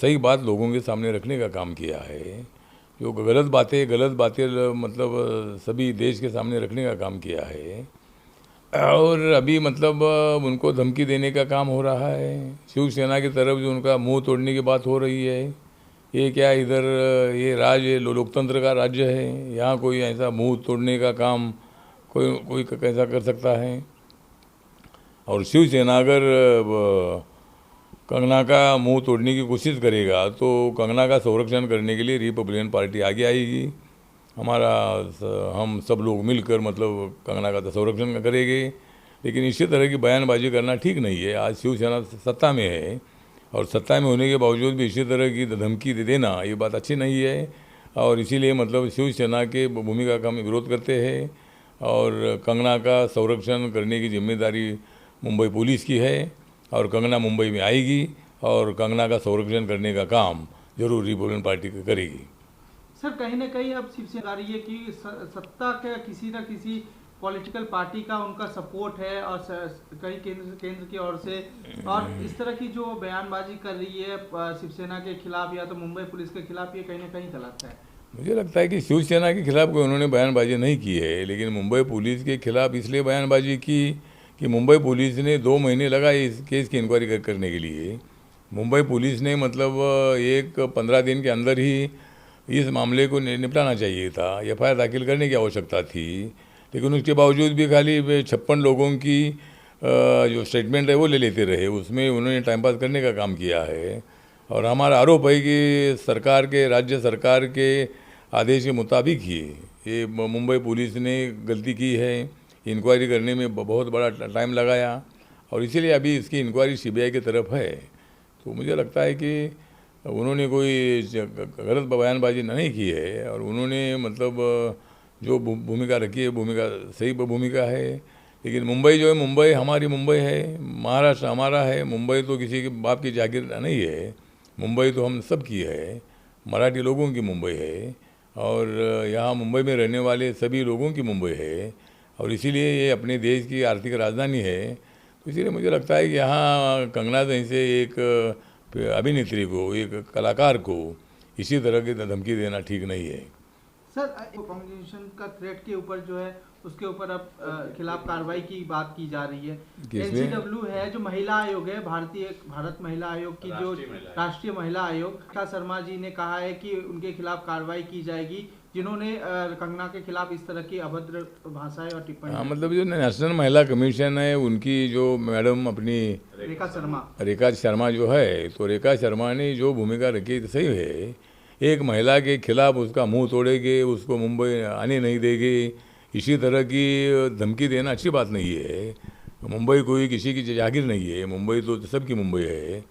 सही बात लोगों के सामने रखने का काम किया है। जो गलत बातें मतलब सभी देश के सामने रखने का काम किया है। और अभी मतलब उनको धमकी देने का काम हो रहा है। शिवसेना की तरफ जो उनका मुंह तोड़ने की बात हो रही है, ये क्या इधर ये राज्य लोकतंत्र का राज्य है, यहाँ कोई ऐसा मुंह तोड़ने का काम कोई कोई कैसा कर सकता है। और शिवसेना अगर कंगना का मुंह तोड़ने की कोशिश करेगा तो कंगना का संरक्षण करने के लिए रिपब्लिकन पार्टी आगे आएगी। हम सब लोग मिलकर मतलब कंगना का तो संरक्षण करेंगे। लेकिन इसी तरह की बयानबाजी करना ठीक नहीं है। आज शिवसेना सत्ता में है और सत्ता में होने के बावजूद भी इसी तरह की धमकी दे देना ये बात अच्छी नहीं है। और इसीलिए मतलब शिवसेना के भूमिका का हम विरोध करते हैं। और कंगना का संरक्षण करने की जिम्मेदारी मुंबई पुलिस की है और कंगना मुंबई में आएगी और कंगना का संरक्षण करने का काम जरूर रिपब्लिकन पार्टी करेगी। सर, कहीं ना कहीं अब शिवसेना आ रही है कि सत्ता के किसी न किसी पॉलिटिकल पार्टी का उनका सपोर्ट है और कहीं केंद्र की ओर से, और इस तरह की जो बयानबाजी कर रही है शिवसेना के खिलाफ या तो मुंबई पुलिस के खिलाफ, ये कहीं ना कहीं गलत है। मुझे लगता है कि शिवसेना के खिलाफ कोई उन्होंने बयानबाजी नहीं की है, लेकिन मुंबई पुलिस के खिलाफ इसलिए बयानबाजी की कि मुंबई पुलिस ने 2 महीने लगाए इस केस की इंक्वायरी करने के लिए। मुंबई पुलिस ने मतलब 15 दिन के अंदर ही इस मामले को निपटाना चाहिए था। एफआईआर दाखिल करने की आवश्यकता थी, लेकिन उसके बावजूद भी खाली 56 लोगों की जो स्टेटमेंट है वो ले लेते रहे। उसमें उन्होंने टाइम पास करने का काम किया है। और हमारा आरोप है कि राज्य सरकार के आदेश के मुताबिक ही ये मुंबई पुलिस ने गलती की है। इंक्वायरी करने में बहुत बड़ा टाइम लगाया और इसीलिए अभी इसकी इंक्वायरी सीबीआई की तरफ है। तो मुझे लगता है कि उन्होंने कोई गलत बयानबाजी नहीं की है और उन्होंने मतलब जो भूमिका रखी है भूमिका सही भूमिका है। लेकिन मुंबई जो है, मुंबई हमारी मुंबई है, महाराष्ट्र हमारा है। मुंबई तो किसी के बाप की जागीर नहीं है। मुंबई तो हम सब की है, मराठी लोगों की मुंबई है और यहाँ मुंबई में रहने वाले सभी लोगों की मुंबई है। और इसीलिए ये अपने देश की आर्थिक राजधानी है। तो इसीलिए मुझे लगता है कि यहाँ कंगना जैसे एक अभिनेत्री को, एक कलाकार को इसी तरह की धमकी देना ठीक नहीं है। सर, कम्युनिकेशन का थ्रेट के ऊपर जो है उसके ऊपर अब खिलाफ कार्रवाई की बात की जा रही है। एनसीडब्ल्यू है जो महिला आयोग है, भारत महिला आयोग की जो राष्ट्रीय महिला आयोग, रेखा शर्मा जी ने कहा है कि उनके खिलाफ कार्रवाई की जाएगी जिन्होंने कंगना के खिलाफ इस तरह की अभद्र भाषाएं और टिप्पणी। मतलब जो नेशनल महिला कमीशन है उनकी जो मैडम अपनी रेखा शर्मा जो है, तो रेखा शर्मा ने जो भूमिका रखी तो सही है। एक महिला के खिलाफ उसका मुंह तोड़ेंगे, उसको मुंबई आने नहीं देंगे, इसी तरह की धमकी देना अच्छी बात नहीं है। मुंबई कोई किसी की जागीर नहीं है, मुंबई तो सबकी मुंबई है।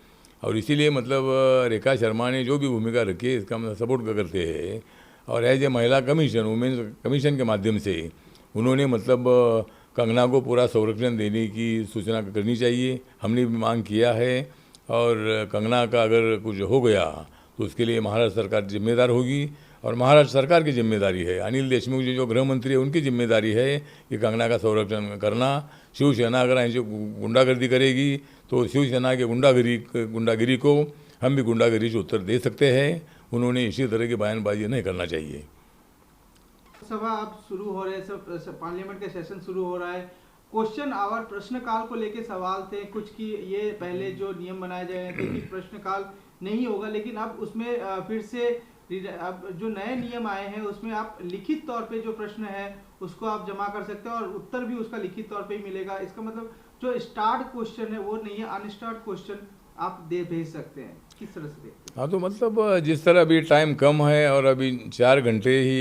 और इसीलिए मतलब रेखा शर्मा ने जो भी भूमिका रखी है इसका हम सपोर्ट करते हैं। और एज ए महिला कमीशन, वुमेन्स कमीशन के माध्यम से उन्होंने मतलब कंगना को पूरा संरक्षण देने की सूचना करनी चाहिए। हमने भी मांग किया है और कंगना का अगर कुछ हो गया तो उसके लिए महाराष्ट्र सरकार जिम्मेदार होगी और महाराष्ट्र सरकार की जिम्मेदारी है। अनिल देशमुख जी जो गृह मंत्री है उनकी जिम्मेदारी है कि कंगना का संरक्षण करना। शिवसेना अगर ऐसे गुंडागर्दी करेगी तो शिवसेना के गुंडागिरी को हम भी गुंडागिरी से उत्तर दे सकते हैं। उन्होंने इसी तरह की बयानबाजी नहीं करना चाहिए। सभा अब शुरू हो रहे हैं, पार्लियामेंट के सेशन शुरू हो रहा है। क्वेश्चन आवर प्रश्नकाल को लेके सवाल थे कुछ कि ये पहले जो नियम बनाए गए थे कि प्रश्नकाल नहीं होगा, लेकिन अब उसमें फिर से अब जो नए नियम आए हैं उसमें आप लिखित तौर पे जो प्रश्न है उसको आप जमा कर सकते हैं और उत्तर भी उसका लिखित तौर पे ही मिलेगा। इसका मतलब जो स्टार्ट क्वेश्चन है वो नहीं है, अनस्टार्ट क्वेश्चन आप भेज सकते हैं। किस तरह से देखते हैं? हाँ, तो मतलब जिस तरह अभी टाइम कम है और अभी 4 घंटे ही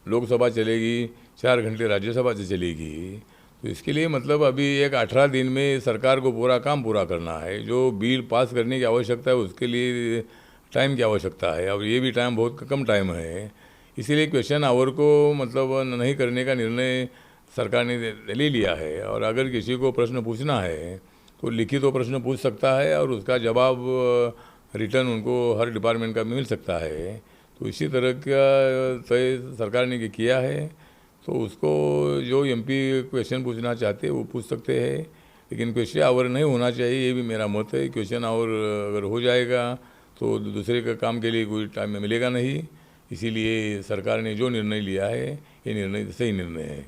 लोकसभा चलेगी, 4 घंटे राज्यसभा से चलेगी, तो इसके लिए मतलब अभी एक 18 दिन में सरकार को पूरा करना है। जो बिल पास करने की आवश्यकता है उसके लिए टाइम की आवश्यकता है और ये भी टाइम बहुत कम टाइम है। इसीलिए क्वेश्चन आवर को मतलब नहीं करने का निर्णय सरकार ने ले लिया है। और अगर किसी को प्रश्न पूछना है तो लिखित तो प्रश्न पूछ सकता है और उसका जवाब रिटर्न उनको हर डिपार्टमेंट का मिल सकता है। तो इसी तरह का तय सरकार ने किया है। तो उसको जो एमपी क्वेश्चन पूछना चाहते हैं वो पूछ सकते हैं, लेकिन क्वेश्चन आवर नहीं होना चाहिए, ये भी मेरा मत है। क्वेश्चन आवर अगर हो जाएगा तो दूसरे का काम के लिए कोई टाइम मिलेगा नहीं। इसीलिए सरकार ने जो निर्णय लिया है ये निर्णय सही निर्णय है।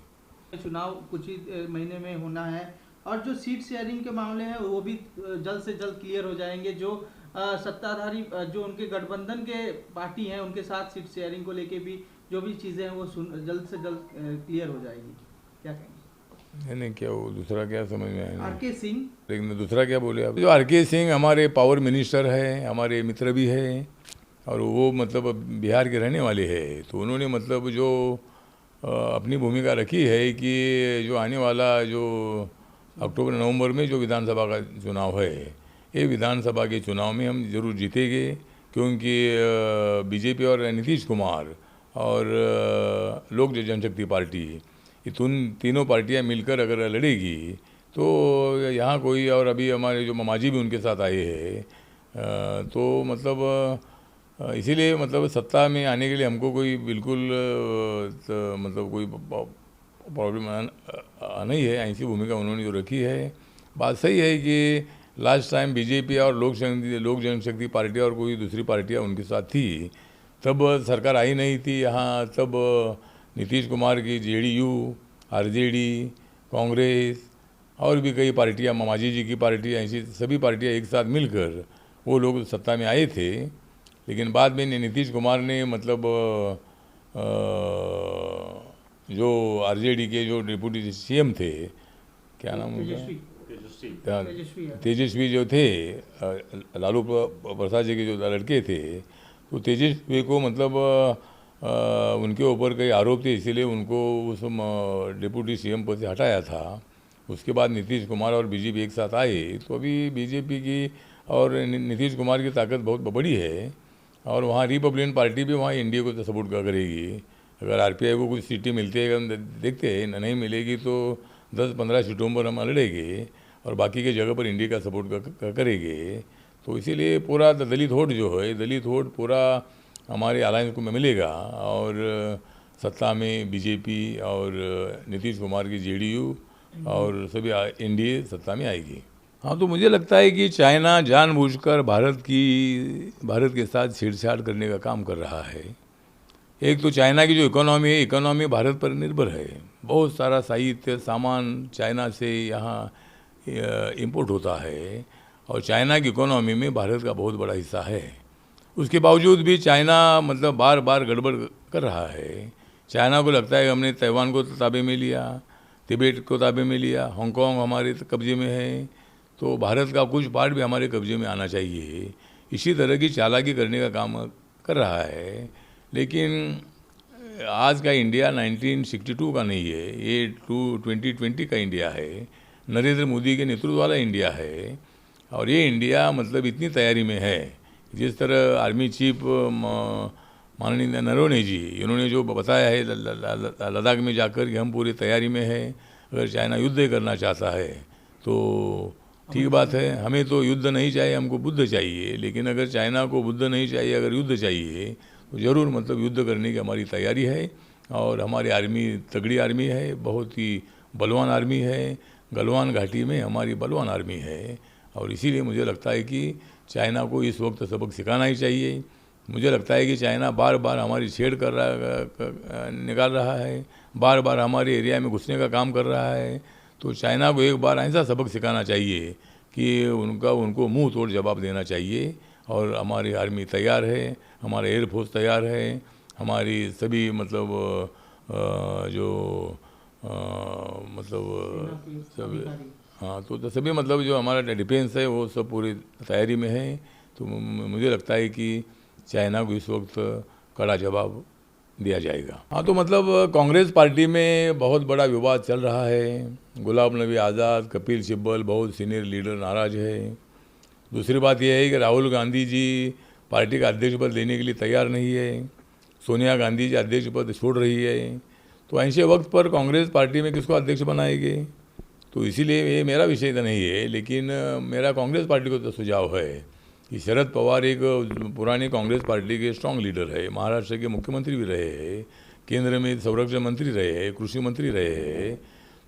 चुनाव कुछ ही महीने में होना है और जो सीट शेयरिंग के मामले हैं वो भी जल्द से जल्द क्लियर हो जाएंगे। जो सत्ताधारी जो उनके गठबंधन के पार्टी हैं उनके साथ सीट शेयरिंग को लेके भी जो भी चीज़ें हैं वो जल्द से जल्द क्लियर हो जाएगी। क्या कहेंगे? नहीं क्या वो दूसरा क्या समझ में आया? आर.के. सिंह। लेकिन दूसरा क्या बोले आप? जो आर.के. सिंह हमारे पावर मिनिस्टर है, हमारे मित्र भी है और वो मतलब बिहार के रहने वाले हैं। तो उन्होंने मतलब जो अपनी भूमिका रखी है कि जो आने वाला जो अक्टूबर नवंबर में जो विधानसभा का चुनाव है, ये विधानसभा के चुनाव में हम जरूर जीतेंगे, क्योंकि बीजेपी और नीतीश कुमार और लोक जनशक्ति पार्टी, ये तीनों पार्टियां मिलकर अगर लड़ेगी तो यहाँ कोई, और अभी हमारे जो मामाजी भी उनके साथ आए हैं, तो मतलब इसीलिए मतलब सत्ता में आने के लिए हमको कोई बिल्कुल मतलब कोई प्रॉब्लम नहीं है। ऐसी भूमिका उन्होंने जो रखी है, बात सही है कि लास्ट टाइम बीजेपी और लोक जनशक्ति पार्टी और कोई दूसरी पार्टियां उनके साथ थी, तब सरकार आई नहीं थी यहाँ। तब नीतीश कुमार की जेडीयू, आरजेडी, कांग्रेस और भी कई पार्टियां, मामाजी जी की पार्टी, ऐसी सभी पार्टियां एक साथ मिलकर वो लोग सत्ता में आए थे। लेकिन बाद में नीतीश कुमार ने मतलब जो आरजेडी के जो डिप्टी सीएम थे, क्या नाम उनका, तेजस्वी जो थे, लालू प्रसाद जी के जो लड़के थे, तो तेजस्वी को मतलब उनके ऊपर कई आरोप थे, इसीलिए उनको उस डिप्टी सीएम पद से हटाया था। उसके बाद नीतीश कुमार और बीजेपी एक साथ आए, तो अभी बीजेपी की और नीतीश कुमार की ताकत बहुत बड़ी है और वहाँ रिपब्लिकन पार्टी भी वहाँ एनडीए को तो सपोर्ट करेगी। अगर आरपीआई को कुछ सीटें मिलती है, हम देखते हैं, नहीं मिलेगी तो 10-15 सीटों पर हम लड़ेंगे और बाकी के जगह पर एनडीए का सपोर्ट करेंगे। तो इसीलिए पूरा दलित वोट जो है, दलित वोट पूरा हमारे अलायंस को मिलेगा और सत्ता में बीजेपी और नीतीश कुमार की जेडीयू और सभी एनडीए सत्ता में आएगी। हाँ, तो मुझे लगता है कि चाइना जानबूझकर भारत के साथ छेड़छाड़ करने का काम कर रहा है। एक तो चाइना की जो इकोनॉमी है, इकोनॉमी भारत पर निर्भर है। बहुत सारा साहित्य सामान चाइना से यहाँ इंपोर्ट होता है और चाइना की इकोनॉमी में भारत का बहुत बड़ा हिस्सा है। उसके बावजूद भी चाइना मतलब बार बार गड़बड़ कर रहा है। चाइना को लगता है कि हमने ताइवान को ताबे में लिया, तिब्बत को ताबे में लिया, हांगकांग हमारे कब्जे में है, तो भारत का कुछ पार्ट भी हमारे कब्जे में आना चाहिए। इसी तरह की चालाकी करने का काम कर रहा है। लेकिन आज का इंडिया 1962 का नहीं है, ये 2020 का इंडिया है, नरेंद्र मोदी के नेतृत्व वाला इंडिया है। और ये इंडिया मतलब इतनी तैयारी में है, जिस तरह आर्मी चीफ माननीय नरवणे जी, इन्होंने जो बताया है लद्दाख में जाकर कि हम पूरी तैयारी में है, अगर चाइना युद्ध करना चाहता है तो ठीक बात है, हमें तो युद्ध नहीं चाहिए, हमको बुद्ध चाहिए। लेकिन अगर चाइना को बुद्ध नहीं चाहिए, अगर युद्ध चाहिए, तो ज़रूर मतलब युद्ध करने की हमारी तैयारी है। और हमारी आर्मी तगड़ी आर्मी है, बहुत ही बलवान आर्मी है, गलवान घाटी में हमारी बलवान आर्मी है। और इसीलिए मुझे लगता है कि चाइना को इस वक्त सबक सिखाना ही चाहिए। मुझे लगता है कि चाइना बार बार हमारी छेड़ निकाल रहा है, बार बार हमारे एरिया में घुसने का काम कर रहा है। तो चाइना को एक बार ऐसा सबक सिखाना चाहिए कि उनको मुंह तोड़ जवाब देना चाहिए। और हमारी आर्मी तैयार है, हमारा एयरफोर्स तैयार है, हमारी सभी मतलब सब, हाँ, तो सभी मतलब जो हमारा डिफेंस है वो सब पूरी तैयारी में है। तो मुझे लगता है कि चाइना को इस वक्त कड़ा जवाब दिया जाएगा। हाँ, तो मतलब कांग्रेस पार्टी में बहुत बड़ा विवाद चल रहा है। गुलाम नबी आज़ाद, कपिल सिब्बल, बहुत सीनियर लीडर नाराज है। दूसरी बात यह है कि राहुल गांधी जी पार्टी का अध्यक्ष पद लेने के लिए तैयार नहीं है, सोनिया गांधी जी अध्यक्ष पद छोड़ रही है। तो ऐसे वक्त पर कांग्रेस पार्टी में किसको अध्यक्ष बनाएंगे? तो इसीलिए ये मेरा विषय तो नहीं है, लेकिन मेरा कांग्रेस पार्टी को तो सुझाव है कि शरद पवार एक पुरानी कांग्रेस पार्टी के स्ट्रांग लीडर है, महाराष्ट्र के मुख्यमंत्री भी रहे हैं, केंद्र में संरक्षण मंत्री रहे हैं, कृषि मंत्री रहे हैं।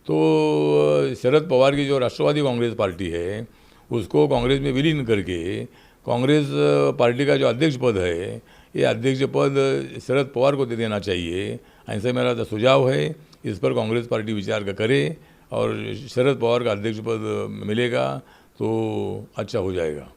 तो शरद पवार की जो राष्ट्रवादी कांग्रेस पार्टी है उसको कांग्रेस में विलीन करके कांग्रेस पार्टी का जो अध्यक्ष पद है, ये अध्यक्ष पद शरद पवार को दे देना चाहिए। ऐसे मेरा तो सुझाव है, इस पर कांग्रेस पार्टी विचार करे और शरद पवार का अध्यक्ष पद मिलेगा तो अच्छा हो जाएगा।